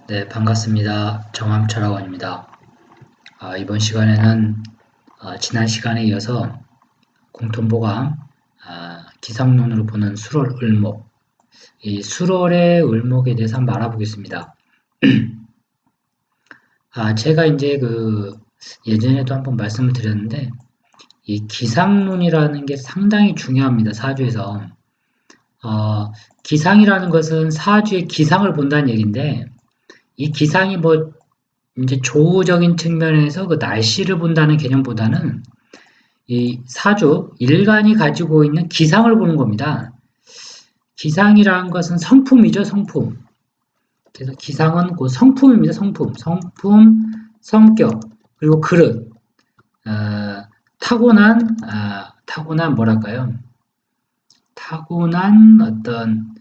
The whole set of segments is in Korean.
네, 반갑습니다. 정함철학원입니다. 이번 시간에는 지난 시간에 이어서 공통보감, 기상론으로 보는 수월 을목, 이 수월의 을목에 대해서 한번 알아보겠습니다. 제가 이제 예전에도 한번 말씀을 드렸는데, 이 기상론이라는 게 상당히 중요합니다. 사주에서. 기상이라는 것은 사주의 기상을 본다는 얘기인데, 이 기상이 이제 조우적인 측면에서 그 날씨를 본다는 개념보다는 이 사주, 일간이 가지고 있는 기상을 보는 겁니다. 기상이라는 것은 성품이죠, 성품. 그래서 기상은 그 성품입니다, 성품. 성품, 성격, 그리고 그릇. 타고난 뭐랄까요? 타고난 어떤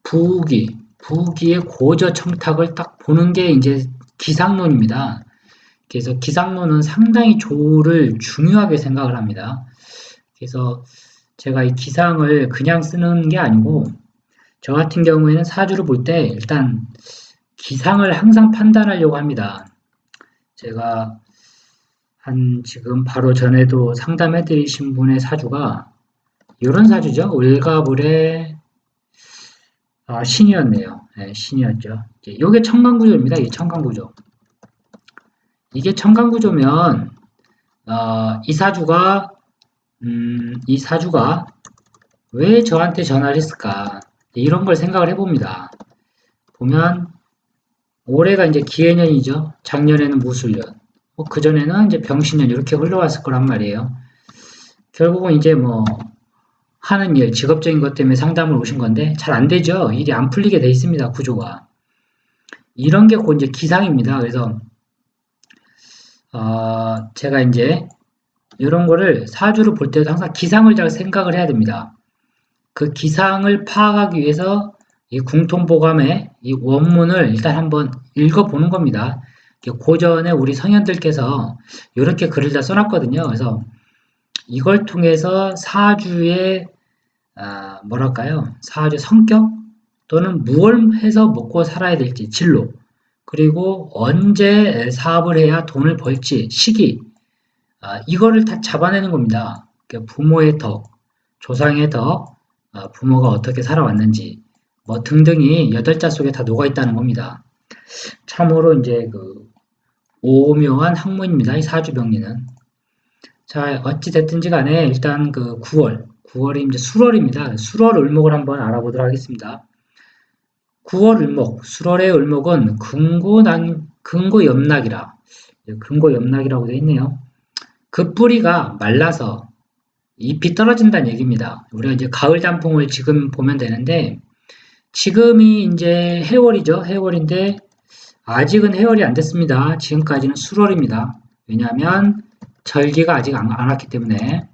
부기의 고저 청탁을 딱 보는 게 이제 기상론입니다. 그래서 기상론은 상당히 조를 중요하게 생각을 합니다. 그래서 제가 이 기상을 그냥 쓰는 게 아니고 저 같은 경우에는 사주를 볼 때 일단 기상을 항상 판단하려고 합니다. 제가 지금 바로 전에도 상담해 드리신 분의 사주가 이런 사주죠. 을갑을의 신이었네요. 네, 신이었죠. 이게 청간구조입니다. 이 청간구조. 이게 청간구조면 이 사주가 왜 저한테 전화를 했을까? 이런 걸 생각을 해봅니다. 보면 올해가 이제 기해년이죠. 작년에는 무술년, 그전에는 이제 병신년 이렇게 흘러왔을 거란 말이에요. 결국은 이제 하는 일, 직업적인 것 때문에 상담을 오신 건데 잘 안 되죠. 일이 안 풀리게 돼 있습니다. 구조가. 이런 게 곧 이제 기상입니다. 그래서 제가 이제 이런 거를 사주를 볼 때도 항상 기상을 잘 생각을 해야 됩니다. 그 기상을 파악하기 위해서 이 궁통보감의 이 원문을 일단 한번 읽어보는 겁니다. 고전에 우리 성현들께서 이렇게 글을 다 써놨거든요. 그래서 이걸 통해서 사주의 뭐랄까요? 사주의 성격 또는 무엇을 해서 먹고 살아야 될지 진로, 그리고 언제 사업을 해야 돈을 벌지 시기, 이거를 다 잡아내는 겁니다. 부모의 덕, 조상의 덕, 부모가 어떻게 살아왔는지 등등이 8자 속에 다 녹아있다는 겁니다. 참으로 이제 오묘한 학문입니다. 이 사주병리는. 자, 어찌 됐든지 간에 일단 9월이 이제 술월입니다. 술월 을목을 한번 알아보도록 하겠습니다. 9월 을목, 술월의 을목은 금고염락이라, 금고염락이라고 되어 있네요. 그 뿌리가 말라서 잎이 떨어진다는 얘기입니다. 우리가 이제 가을 단풍을 지금 보면 되는데, 지금이 이제 해월이죠. 해월인데, 아직은 해월이 안 됐습니다. 지금까지는 술월입니다. 왜냐하면 절기가 아직 안 왔기 때문에.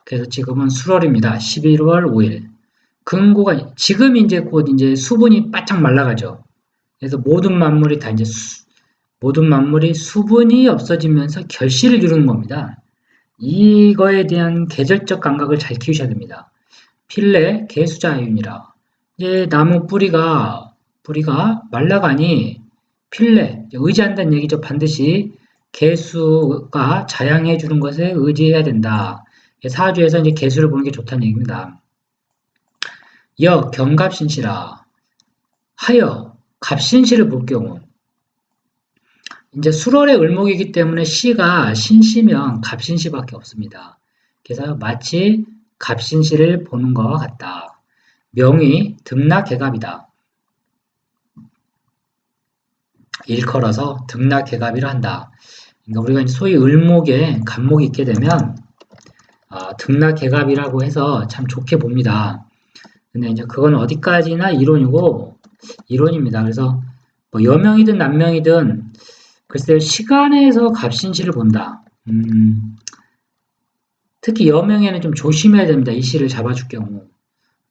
그래서 지금은 술월입니다. 11월 5일. 금고가, 지금 이제 곧 이제 수분이 바짝 말라가죠. 그래서 모든 만물이 수분이 없어지면서 결실을 이루는 겁니다. 이거에 대한 계절적 감각을 잘 키우셔야 됩니다. 필래, 개수자윤이라. 이제 나무 뿌리가 말라가니 필래, 의지한다는 얘기죠. 반드시 개수가 자양해 주는 것에 의지해야 된다. 사주에서 이제 개수를 보는 게 좋다는 얘기입니다. 경갑신시라. 하여, 갑신시를 볼 경우. 이제 술월의 을목이기 때문에 시가 신시면 갑신시밖에 없습니다. 그래서 마치 갑신시를 보는 것과 같다. 명이 등락개갑이다. 일컬어서 등락개갑이라 한다. 그러니까 우리가 소위 을목에 갑목이 있게 되면 등락개갑이라고 해서 참 좋게 봅니다. 근데 이제 그건 어디까지나 이론입니다. 그래서 여명이든 남명이든 글쎄요, 시간에서 갑신시를 본다. 특히 여명에는 좀 조심해야 됩니다. 이 시를 잡아줄 경우.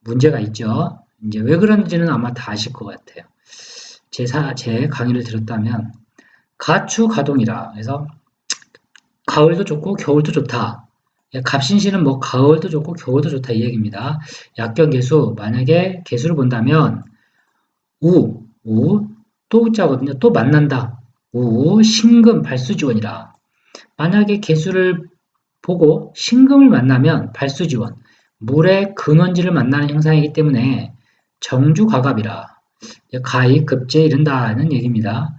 문제가 있죠. 이제 왜 그런지는 아마 다 아실 것 같아요. 제 강의를 들었다면, 가추가동이라. 그래서, 가을도 좋고, 겨울도 좋다. 갑신시는 가을도 좋고, 겨울도 좋다. 이 얘기입니다. 약견개수, 만약에 개수를 본다면, 또 우자거든요. 또 만난다. 우, 신금, 발수지원이라. 만약에 개수를 보고 신금을 만나면 발수지원, 물의 근원지를 만나는 형상이기 때문에 정주가갑이라. 가히 급제에 이른다는 얘기입니다.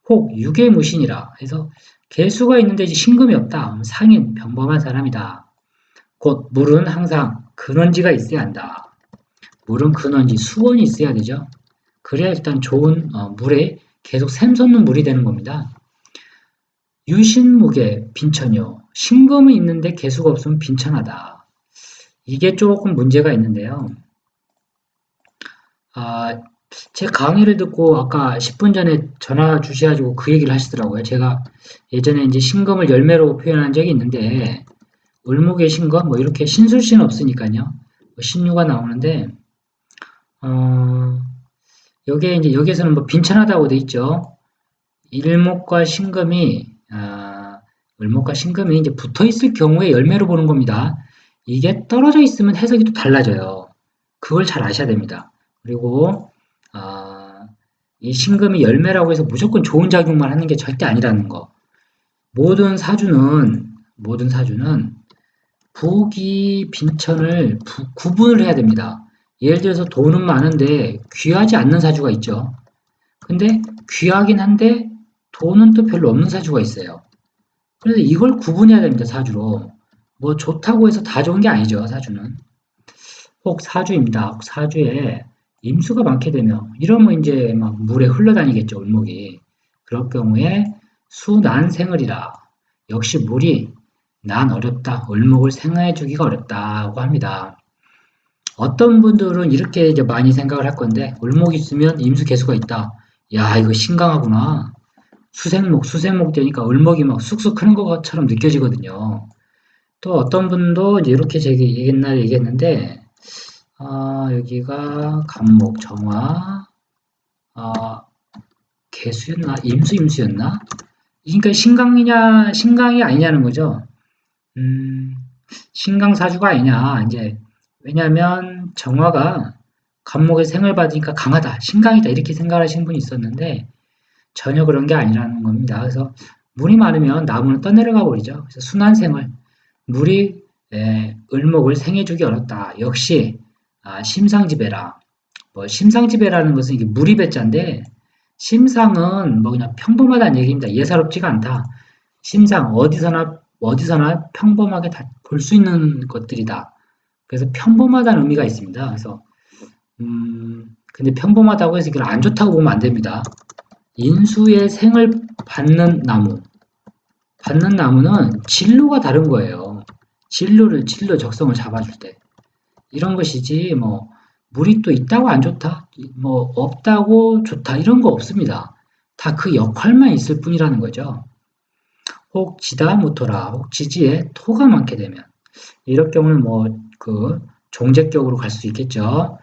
혹 유괴무신이라. 그래서 개수가 있는데 이제 신금이 없다. 상인, 평범한 사람이다. 곧 물은 항상 근원지가 있어야 한다. 물은 근원지, 수원이 있어야 되죠. 그래야 일단 좋은 물에 계속 샘솟는 물이 되는 겁니다. 유신무계, 빈천요. 신금이 있는데 개수가 없으면 빈천하다. 이게 조금 문제가 있는데요. 아, 제 강의를 듣고 아까 10분 전에 전화 주셔가지고 그 얘기를 하시더라고요. 제가 예전에 이제 신금을 열매로 표현한 적이 있는데, 을목의 신금, 뭐 이렇게 신술씨는 없으니까요. 뭐 신유가 나오는데, 어, 여기에서는 뭐 빈천하다고 돼 있죠. 일목과 신금이, 을목과 신금이 이제 붙어 있을 경우에 열매로 보는 겁니다. 이게 떨어져 있으면 해석이 또 달라져요. 그걸 잘 아셔야 됩니다. 그리고, 이 신금이 열매라고 해서 무조건 좋은 작용만 하는 게 절대 아니라는 거. 모든 사주는 부기, 빈천을 구분을 해야 됩니다. 예를 들어서 돈은 많은데 귀하지 않는 사주가 있죠. 근데 귀하긴 한데 돈은 또 별로 없는 사주가 있어요. 그래서 이걸 구분해야 됩니다, 사주로. 뭐 좋다고 해서 다 좋은 게 아니죠, 사주는. 혹 사주입니다. 혹 사주에 임수가 많게 되면 이러면 이제 막 물에 흘러다니겠죠, 을목이. 그럴 경우에 수난생을이라. 역시 물이 난 어렵다, 을목을 생화해 주기가 어렵다고 합니다. 어떤 분들은 이렇게 이제 많이 생각을 할 건데, 을목이 있으면 임수 개수가 있다. 야, 이거 신강하구나. 수생목 되니까 을목이 막 쑥쑥 크는 것처럼 느껴지거든요. 또 어떤 분도 이제 이렇게 제가 옛날에 얘기했는데, 여기가 간목, 정화, 아, 개수였나? 임수였나? 그러니까 신강이 아니냐는 거죠. 음, 신강사주가 아니냐. 이제, 왜냐면 정화가 간목의 생을 받으니까 강하다, 신강이다, 이렇게 생각하시는 분이 있었는데, 전혀 그런 게 아니라는 겁니다. 그래서 물이 많으면 나무는 떠내려가 버리죠. 그래서 순환생을, 물이 을목을 생해주기 어렵다. 역시 심상지배라. 뭐 심상지배라는 것은 이게 물이 배자인데, 심상은 뭐 그냥 평범하다는 얘기입니다. 예사롭지가 않다. 심상 어디서나 평범하게 다 볼 수 있는 것들이다. 그래서 평범하다는 의미가 있습니다. 그래서 근데 평범하다고 해서 이걸 안 좋다고 보면 안 됩니다. 인수의 생을 받는 나무는 진로가 다른 거예요. 진로 적성을 잡아줄 때. 이런 것이지, 뭐, 물이 또 있다고 안 좋다, 뭐, 없다고 좋다, 이런 거 없습니다. 다 그 역할만 있을 뿐이라는 거죠. 혹 지다 못토라, 혹 지지에 토가 많게 되면, 이럴 경우는 뭐, 종제격으로 갈 수 있겠죠.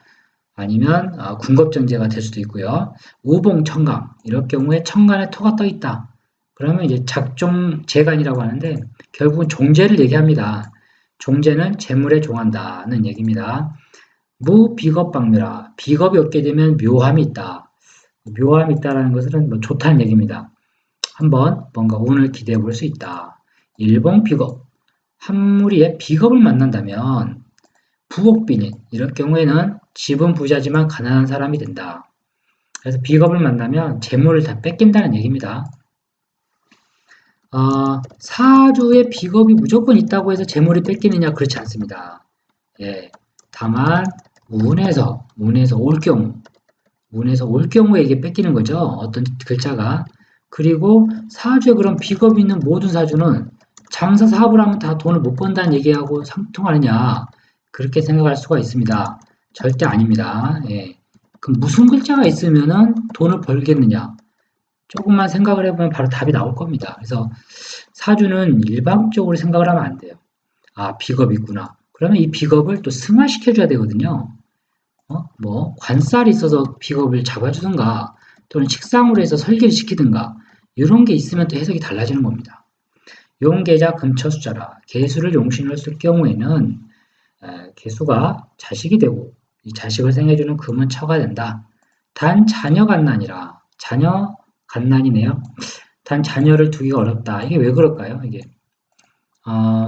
아니면, 군겁전제가 될 수도 있고요. 우봉청강, 이럴 경우에 청간에 토가 떠 있다. 그러면 이제 작종재간이라고 하는데, 결국은 종재를 얘기합니다. 종재는 재물에 종한다는 얘기입니다. 무비겁방묘라. 비겁이 없게 되면 묘함이 있다. 묘함이 있다라는 것은 뭐 좋다는 얘기입니다. 한번 뭔가 운을 기대해 볼 수 있다. 일봉 비겁. 한 무리에 비겁을 만난다면 부옥빈인. 이럴 경우에는 집은 부자지만 가난한 사람이 된다. 그래서 비겁을 만나면 재물을 다 뺏긴다는 얘기입니다. 사주에 비겁이 무조건 있다고 해서 재물이 뺏기느냐, 그렇지 않습니다. 예, 다만 운에서 올 경우에 이게 뺏기는 거죠. 어떤 글자가. 그리고 사주에 그런 비겁이 있는 모든 사주는 장사 사업을 하면 다 돈을 못 번다는 얘기하고 상통하느냐, 그렇게 생각할 수가 있습니다. 절대 아닙니다. 예. 그럼 무슨 글자가 있으면은 돈을 벌겠느냐? 조금만 생각을 해보면 바로 답이 나올 겁니다. 그래서 사주는 일방적으로 생각을 하면 안 돼요. 비겁이 있구나. 그러면 이 비겁을 또 승화시켜줘야 되거든요. 뭐 관살이 있어서 비겁을 잡아주든가, 또는 식상으로 해서 설계를 시키든가, 이런 게 있으면 또 해석이 달라지는 겁니다. 용계자 금처수자라. 개수를 용신으로 쓸 경우에는 개수가 자식이 되고 이 자식을 생해주는 금은 처가 된다. 단 자녀간난이라. 자녀 갓난이네요. 단 자녀를 두기가 어렵다. 이게 왜 그럴까요? 이게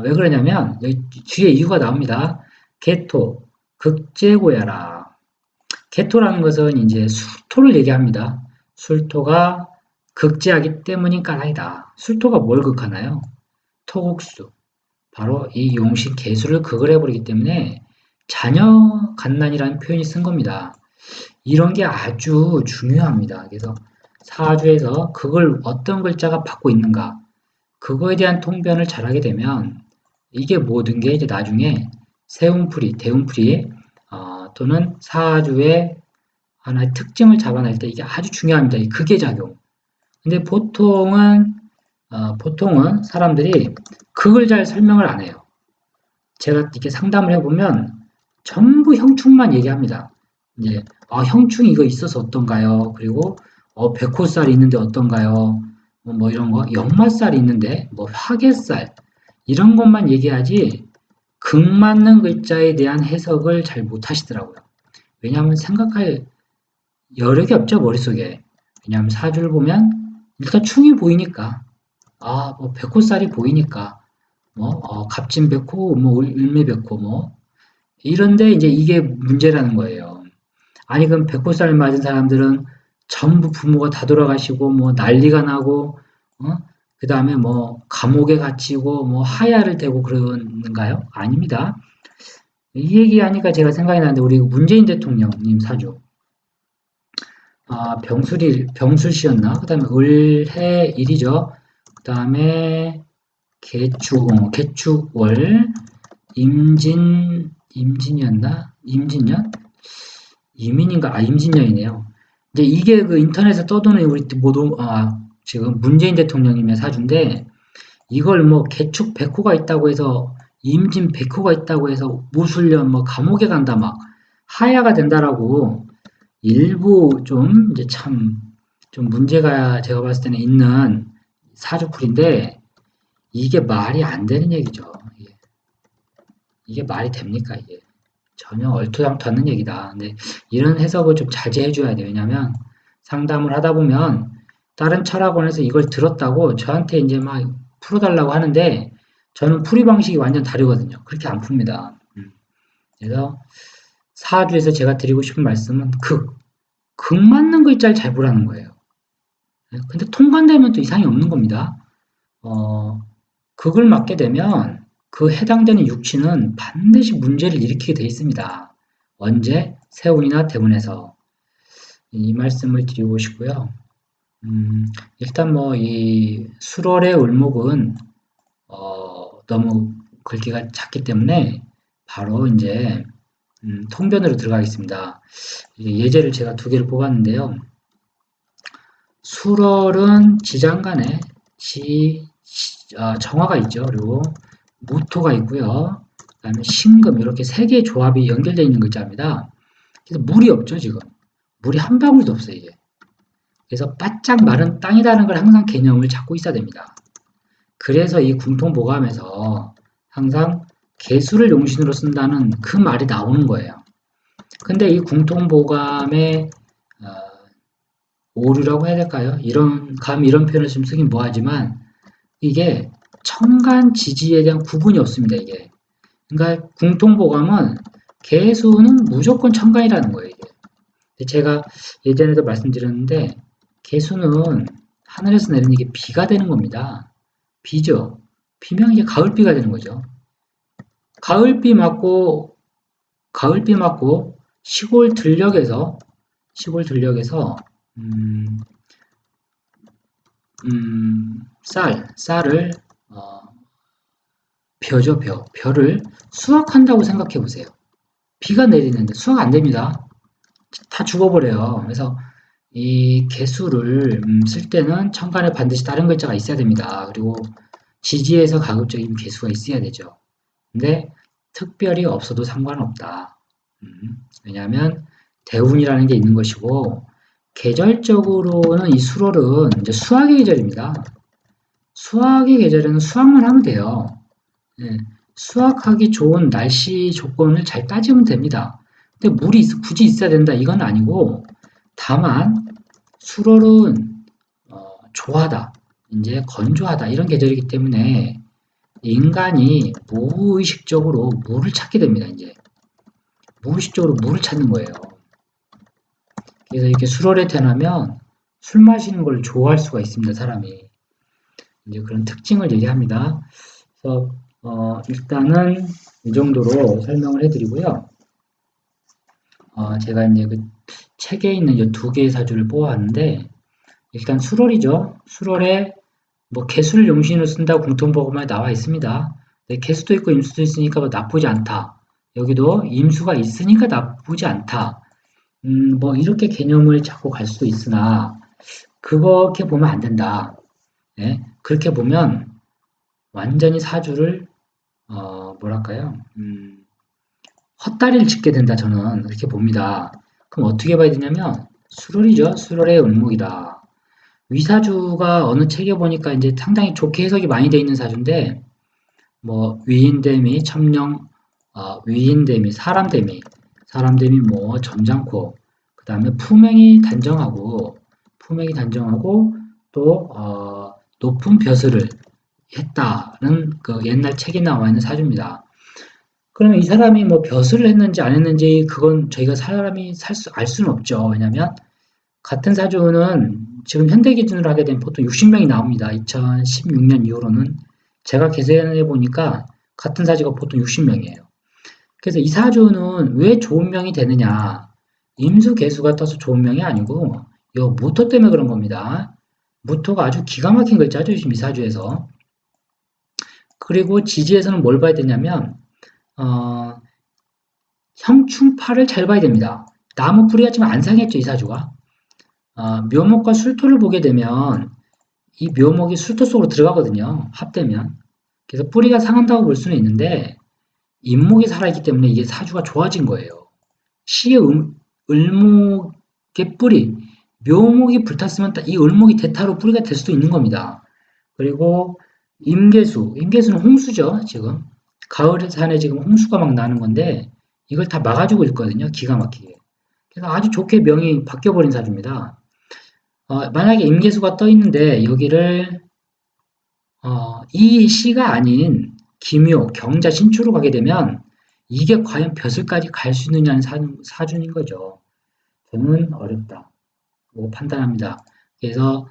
왜 그러냐면 여기 뒤에 이유가 나옵니다. 개토, 극제고야라. 개토라는 것은 이제 술토를 얘기합니다. 술토가 극제하기 때문인 까닭이다. 술토가 뭘 극하나요? 토국수. 바로 이 용신 개수를 극을 해버리기 때문에 자녀 갓난이라는 표현이 쓴 겁니다. 이런 게 아주 중요합니다. 그래서 사주에서 극을 어떤 글자가 받고 있는가 그거에 대한 통변을 잘하게 되면 이게 모든 게 이제 나중에 세운풀이, 대운풀이 또는 사주의 하나의 특징을 잡아낼 때 이게 아주 중요합니다. 이 극의 작용. 근데 보통은 사람들이 극을 잘 설명을 안 해요. 제가 이렇게 상담을 해보면 전부 형충만 얘기합니다. 이제 형충 이거 있어서 어떤가요? 그리고 백호살이 있는데 어떤가요? 뭐 이런 거, 역마살이 있는데 뭐 화개살 이런 것만 얘기하지 극 맞는 글자에 대한 해석을 잘 못하시더라고요. 왜냐하면 생각할 여력이 없죠 머릿속에. 왜냐하면 사주를 보면 일단 충이 보이니까 뭐 백호살이 보이니까 갑진백호, 뭐 을매백호 뭐 이런데 이제 이게 문제라는 거예요. 아니 그럼 백호살 맞은 사람들은 전부 부모가 다 돌아가시고 뭐 난리가 나고 그 다음에 뭐 감옥에 갇히고 뭐 하야를 대고 그러는가요? 아닙니다. 이 얘기하니까 제가 생각이 나는데 우리 문재인 대통령님 사주 병술씨였나? 그 다음에 을해일이죠. 그 다음에 개축월 임진이었나? 임진년? 이민인가? 임진년이네요. 이제 이게 그 인터넷에 떠도는 우리 모두 지금 문재인 대통령님의 사주인데 이걸 뭐 개축 백호가 있다고 해서 임진 백호가 있다고 해서 무술년 뭐 감옥에 간다 막 하야가 된다라고 일부 좀 이제 참 좀 문제가 제가 봤을 때는 있는 사주풀인데 이게 말이 안 되는 얘기죠. 이게 말이 됩니까 이게? 전혀 얼토당토 않는 얘기다. 근데 이런 해석을 좀 자제해 줘야 돼요. 왜냐면 상담을 하다 보면 다른 철학원에서 이걸 들었다고 저한테 이제 막 풀어달라고 하는데 저는 풀이 방식이 완전 다르거든요. 그렇게 안 풉니다. 그래서 사주에서 제가 드리고 싶은 말씀은 극 맞는 글자를 잘 보라는 거예요. 근데 통관되면 또 이상이 없는 겁니다. 극을 맞게 되면 그 해당되는 육치는 반드시 문제를 일으키게 돼 있습니다. 언제? 세운이나 대운에서. 이 말씀을 드리고 싶고요. 일단 뭐 이 수월의 을목은 너무 글귀가 작기 때문에 바로 이제 통변으로 들어가겠습니다. 예제를 제가 두 개를 뽑았는데요. 수월은 지장간에 정화가 있죠. 그리고 무토가 있고요. 그 다음에 신금 이렇게 세 개의 조합이 연결되어 있는 글자입니다. 그래서 물이 없죠 지금. 물이 한 방울도 없어요 이게. 그래서 바짝 마른 땅이라는 걸 항상 개념을 잡고 있어야 됩니다. 그래서 이 궁통보감에서 항상 개수를 용신으로 쓴다는 그 말이 나오는 거예요. 근데 이 궁통보감의 오류라고 해야 될까요? 이런 표현을 좀 쓰긴 뭐하지만 이게 천간 지지에 대한 구분이 없습니다. 이게 그러니까 궁통보감은 개수는 무조건 천간이라는 거예요. 이게 제가 예전에도 말씀드렸는데 개수는 하늘에서 내리는 게 비가 되는 겁니다. 비죠. 비면 이제 가을비가 되는 거죠. 가을비 맞고 시골 들녘에서 쌀을 벼를 수확한다고 생각해 보세요. 비가 내리는데 수확 안 됩니다. 다 죽어버려요. 그래서 이 개수를 쓸 때는 천간에 반드시 다른 글자가 있어야 됩니다. 그리고 지지에서 가급적이면 개수가 있어야 되죠. 근데 특별히 없어도 상관없다. 왜냐하면 대운이라는 게 있는 것이고 계절적으로는 이 수월은 이제 수학의 계절입니다. 수학의 계절에는 수학만 하면 돼요. 예, 수학하기 좋은 날씨 조건을 잘 따지면 됩니다. 근데 물이 굳이 있어야 된다 이건 아니고 다만 수월은 조하다, 이제 건조하다 이런 계절이기 때문에 인간이 무의식적으로 물을 찾게 됩니다. 이제 무의식적으로 물을 찾는 거예요. 그래서 이렇게 수월에 태어나면 술 마시는 걸 좋아할 수가 있습니다. 사람이 이제 그런 특징을 얘기합니다. 그래서 일단은 이 정도로 설명을 해드리고요. 제가 이제 그 책에 있는 이 두 개의 사주를 뽑아왔는데 일단 수월이죠. 수월에 뭐 개수를 용신으로 쓴다고 공통보고만 나와 있습니다. 네, 개수도 있고 임수도 있으니까 뭐 나쁘지 않다. 여기도 임수가 있으니까 나쁘지 않다. 뭐 이렇게 개념을 잡고 갈 수도 있으나 그렇게 보면 안 된다. 네, 그렇게 보면 완전히 사주를 뭐랄까요? 헛다리를 짚게 된다. 저는 그렇게 봅니다. 그럼 어떻게 봐야 되냐면 수월이죠. 수월의 을목이다. 위사주가 어느 책에 보니까 이제 상당히 좋게 해석이 많이 돼 있는 사주인데 뭐 위인대미, 첨령, 위인대미, 사람대미 뭐 점잖고 그 다음에 품행이 단정하고 또 높은 벼슬을 했다는 그 옛날 책에 나와 있는 사주입니다. 그러면 이 사람이 뭐 벼슬을 했는지 안 했는지 그건 저희가 사람이 알 수는 없죠. 왜냐면 같은 사주는 지금 현대 기준으로 하게 되면 보통 60명이 나옵니다. 2016년 이후로는 제가 계산해 보니까 같은 사주가 보통 60명이에요. 그래서 이 사주는 왜 좋은 명이 되느냐? 임수 개수가 떠서 좋은 명이 아니고 요 무토 때문에 그런 겁니다. 무토가 아주 기가 막힌 글자죠, 지금 이 사주에서. 그리고 지지에서는 뭘 봐야 되냐면 어, 형충파를 잘 봐야 됩니다. 나무 뿌리가 지금 안 상했죠, 이 사주가. 묘목과 술토를 보게 되면 이 묘목이 술토 속으로 들어가거든요. 합되면. 그래서 뿌리가 상한다고 볼 수는 있는데 인목이 살아있기 때문에 이게 사주가 좋아진 거예요. 시의 을목의 뿌리, 묘목이 불탔으면 이 을목이 대타로 뿌리가 될 수도 있는 겁니다. 그리고 임계수는 홍수죠, 지금. 가을 산에 지금 홍수가 막 나는 건데 이걸 다 막아주고 있거든요, 기가 막히게. 그래서 아주 좋게 명이 바뀌어버린 사주입니다. 만약에 임계수가 떠 있는데 여기를 이 시가 아닌 기묘, 경자, 신초로 가게 되면 이게 과연 벼슬까지 갈 수 있느냐는 사준인 거죠. 저는 어렵다. 고 판단합니다. 그래서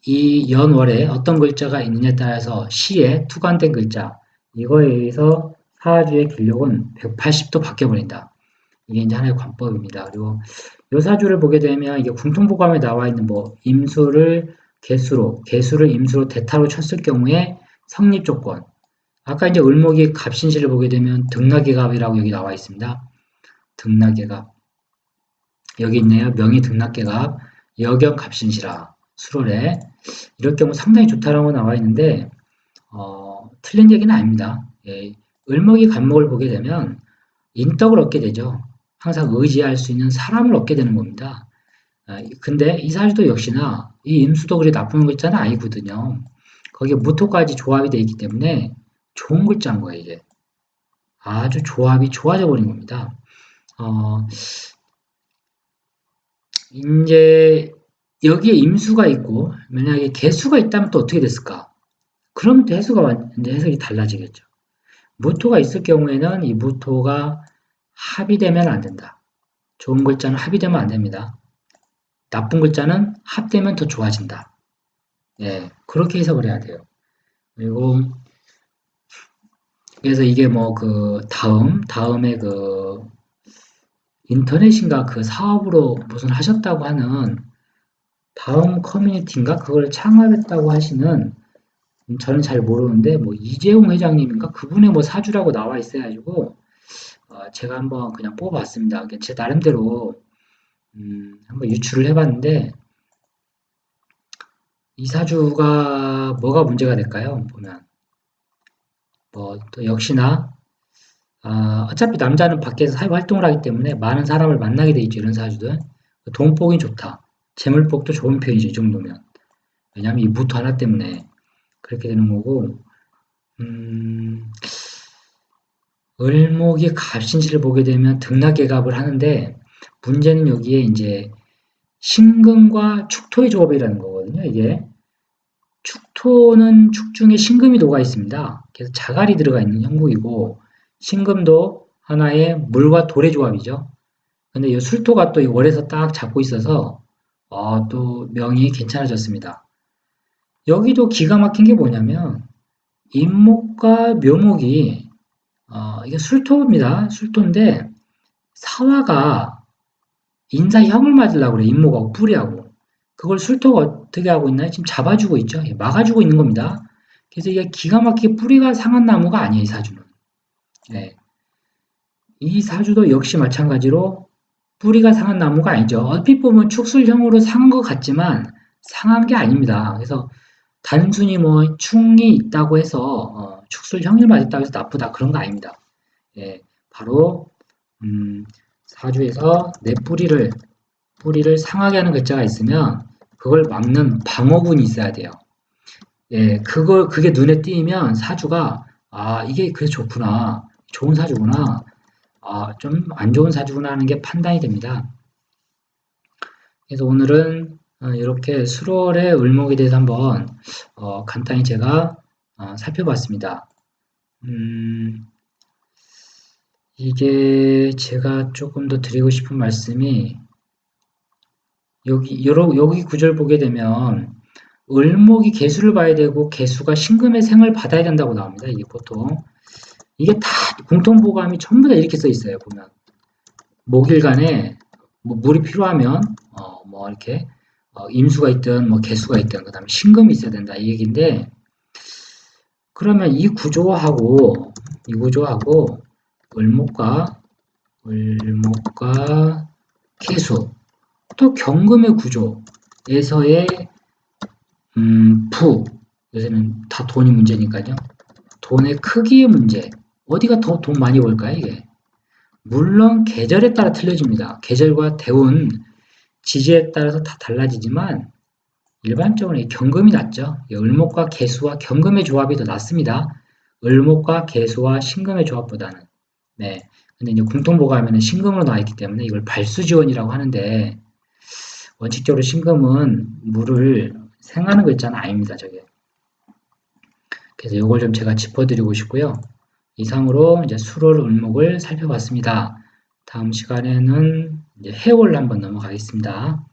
이 연월에 어떤 글자가 있느냐에 따라서 시에 투관된 글자 이거에 의해서 사주의 길력은 180도 바뀌어버린다. 이게 이제 하나의 관법입니다. 그리고 요 사주를 보게 되면 이게 궁통보감에 나와 있는 뭐 임수를 개수를 임수로 대타로 쳤을 경우에 성립 조건. 아까 이제 을목이 갑신시를 보게 되면 등락계갑이라고 여기 나와 있습니다. 등락계갑. 여기 있네요. 명의 등락계갑. 여경 갑신시라. 수월에. 이럴 경우 상당히 좋다라고 나와 있는데 틀린 얘기는 아닙니다. 예, 을목이 간목을 보게 되면 인덕을 얻게 되죠. 항상 의지할 수 있는 사람을 얻게 되는 겁니다. 근데 이 사주도 역시나 이 임수도 그리 나쁜 글자는 아니거든요. 거기에 무토까지 조합이 되어 있기 때문에 좋은 글자인 거예요, 이게. 아주 조합이 좋아져 버린 겁니다. 이제 여기에 임수가 있고 만약에 개수가 있다면 또 어떻게 됐을까? 그러면 또 이제 해석이 달라지겠죠. 무토가 있을 경우에는 이 무토가 합이 되면 안 된다. 좋은 글자는 합이 되면 안 됩니다. 나쁜 글자는 합되면 더 좋아진다. 예, 그렇게 해석을 해야 돼요. 그리고 그래서 이게 뭐 그 다음에 그 인터넷인가 그 사업으로 무슨 하셨다고 하는 다음 커뮤니티인가 그걸 창업했다고 하시는 저는 잘 모르는데 뭐 이재용 회장님인가 그분의 뭐 사주라고 나와 있어가지고 제가 한번 그냥 뽑아봤습니다. 제 나름대로 한번 유출을 해봤는데 이 사주가 뭐가 문제가 될까요? 보면 뭐 또 역시나 어차피 남자는 밖에서 사회 활동을 하기 때문에 많은 사람을 만나게 돼 있죠. 이런 사주들. 돈복이 좋다. 재물복도 좋은 편이죠. 이 정도면. 왜냐하면 이 무토 하나 때문에 그렇게 되는 거고 을목이 갑신지를 보게 되면 등락계갑을 하는데 문제는 여기에 이제 신금과 축토의 조합이라는 거거든요. 이게 축토는 축 중에 신금이 녹아 있습니다. 그래서 자갈이 들어가 있는 형국이고 신금도 하나의 물과 돌의 조합이죠. 근데 이 술토가 또 이 월에서 딱 잡고 있어서 또 명이 괜찮아졌습니다. 여기도 기가 막힌 게 뭐냐면 임목과 묘목이 이게 술토입니다. 술토인데 사화가 인사형을 맞으려고 그래. 임목하고 뿌리하고. 그걸 술토가 어떻게 하고 있나요? 지금 잡아주고 있죠. 막아주고 있는 겁니다. 그래서 이게 기가 막히게 뿌리가 상한 나무가 아니에요. 이 사주는. 네. 이 사주도 역시 마찬가지로 뿌리가 상한 나무가 아니죠. 얼핏 보면 축술형으로 상한 것 같지만 상한 게 아닙니다. 그래서 단순히 뭐 충이 있다고 해서 축술형을 맞았다고 해서 나쁘다 그런 거 아닙니다. 예, 바로 사주에서 내 뿌리를 상하게 하는 글자가 있으면 그걸 막는 방어군이 있어야 돼요. 예, 그게 눈에 띄면 사주가 이게 그래 좋구나, 좋은 사주구나, 좀 안 좋은 사주구나 하는 게 판단이 됩니다. 그래서 오늘은 이렇게 수월의 을목에 대해서 한번 간단히 제가 살펴봤습니다. 이게 제가 조금 더 드리고 싶은 말씀이 여기 구절 보게 되면 을목이 개수를 봐야 되고 개수가 신금의 생을 받아야 된다고 나옵니다. 이게 보통 이게 다 공통보감이 전부 다 이렇게 써 있어요. 보면 목일간에 뭐 물이 필요하면 뭐 이렇게 임수가 있든 뭐 개수가 있든 그다음에 신금이 있어야 된다 이 얘기인데 그러면 이 구조하고 을목과 개수 또 경금의 구조에서의 요새는 다 돈이 문제니까요. 돈의 크기의 문제 어디가 더 돈 많이 벌까요 이게? 물론 계절에 따라 틀려집니다. 계절과 대운, 지지에 따라서 다 달라지지만 일반적으로 경금이 낫죠. 을목과 개수와 경금의 조합이 더 낫습니다. 을목과 개수와 신금의 조합보다는. 네. 근데 이제 공통보감에는 신금으로 나와 있기 때문에 이걸 발수지원이라고 하는데 원칙적으로 신금은 물을 생하는 글자는 아닙니다. 저게. 그래서 이걸 좀 제가 짚어드리고 싶고요. 이상으로 이제 수월 을목을 살펴봤습니다. 다음 시간에는 이제 해월 한번 넘어가겠습니다.